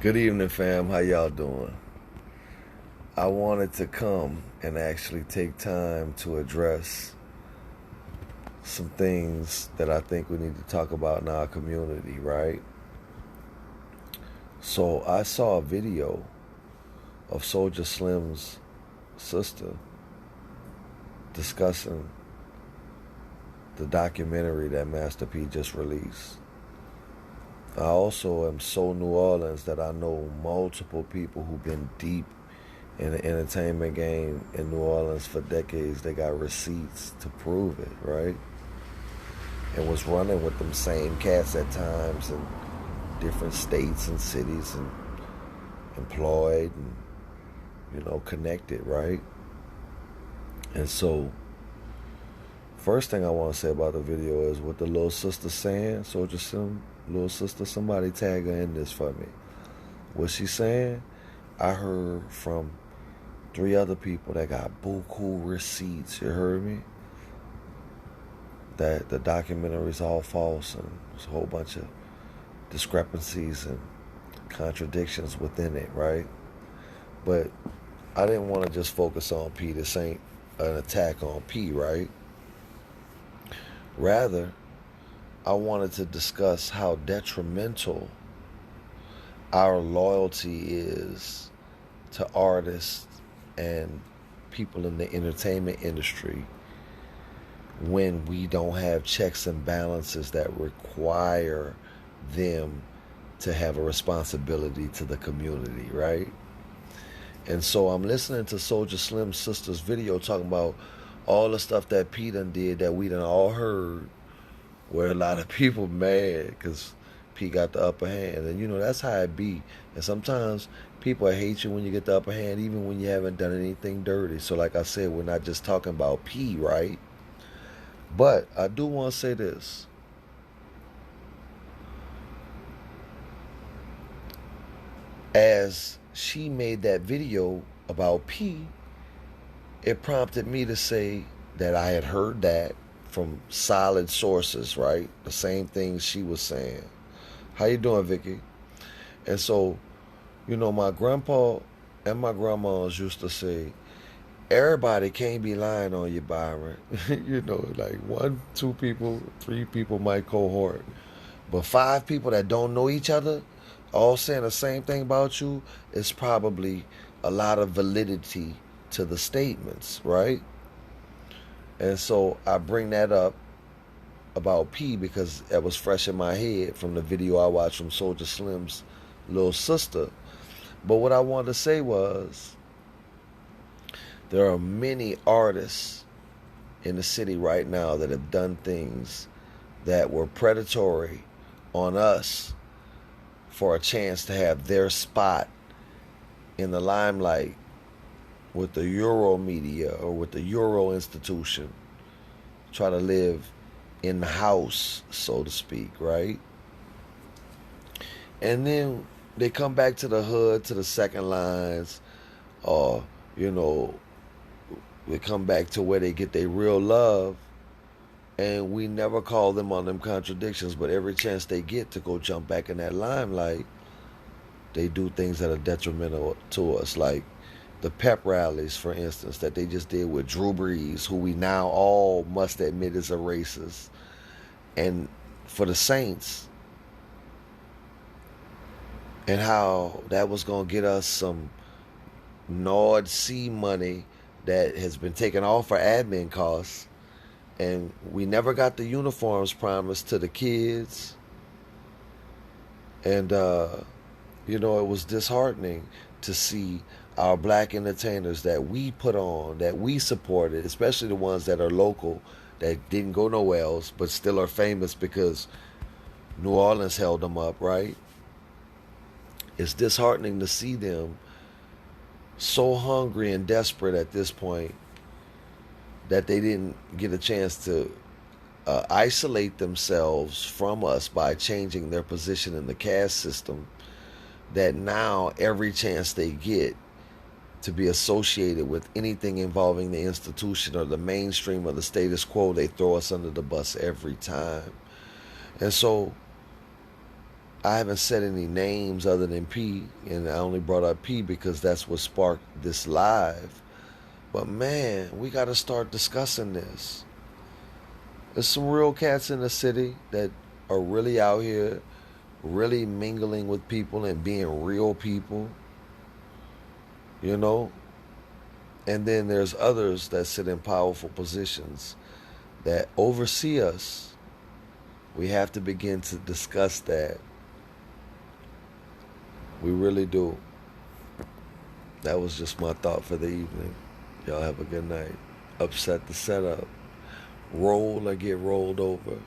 Good evening, fam. How y'all doing? I wanted to come and actually take time to address some things that I think we need to talk about in our community, right? So I saw a video of Soldier Slim's sister discussing the documentary that Master P just released. I also am so New Orleans that I know multiple people who've been deep in the entertainment game in New Orleans for decades. They got receipts to prove it, right? And was running with them same cats at times in different states and cities and employed and, connected, right? And so, first thing I want to say about the video is what the little sister saying. Soldier Sim, little sister, somebody tag her in this for me. What she saying, I heard from 3 other people that got buku receipts. You heard me? That the documentary's all false and there's a whole bunch of discrepancies and contradictions within it, right? But I didn't want to just focus on P. This ain't an attack on P, right? Rather, I wanted to discuss how detrimental our loyalty is to artists and people in the entertainment industry when we don't have checks and balances that require them to have a responsibility to the community, right? And so I'm listening to Soldier Slim's sister's video talking about all the stuff that P done did that we done all heard, where a lot of people mad because P got the upper hand. And that's how it be. And sometimes people hate you when you get the upper hand, even when you haven't done anything dirty. So like I said, we're not just talking about P, right? But I do want to say this. As she made that video about P, it prompted me to say that I had heard that from solid sources, right? The same things she was saying. How you doing, Vicky? And so, my grandpa and my grandmas used to say, everybody can't be lying on you, Byron. Like 1, 2 people, 3 people might cohort. But 5 people that don't know each other, all saying the same thing about you, is probably a lot of validity to the statements, right? And so I bring that up about P because it was fresh in my head from the video I watched from Soldier Slim's little sister. But what I wanted to say was, there are many artists in the city right now that have done things that were predatory on us for a chance to have their spot in the limelight with the Euro media or with the Euro institution. Try to live in the house, so to speak, right? And then they come back to the hood, to the second lines, or, they come back to where they get their real love, and we never call them on them contradictions, but every chance they get to go jump back in that limelight, they do things that are detrimental to us, like the pep rallies, for instance, that they just did with Drew Brees, who we now all must admit is a racist. And for the Saints, and how that was going to get us some Nord C money that has been taken off for admin costs. And we never got the uniforms promised to the kids. And, it was disheartening to see our black entertainers that we put on, that we supported, especially the ones that are local, that didn't go nowhere else, but still are famous because New Orleans held them up, right? It's disheartening to see them so hungry and desperate at this point that they didn't get a chance to isolate themselves from us by changing their position in the caste system, that now every chance they get to be associated with anything involving the institution or the mainstream or the status quo, they throw us under the bus every time. And so I haven't said any names other than P, and I only brought up P because that's what sparked this live. But man, we got to start discussing this. There's some real cats in the city that are really out here, really mingling with people and being real people, you know? And then there's others that sit in powerful positions that oversee us. We have to begin to discuss that. We really do. That was just my thought for the evening. Y'all have a good night. Upset the setup. Roll or get rolled over.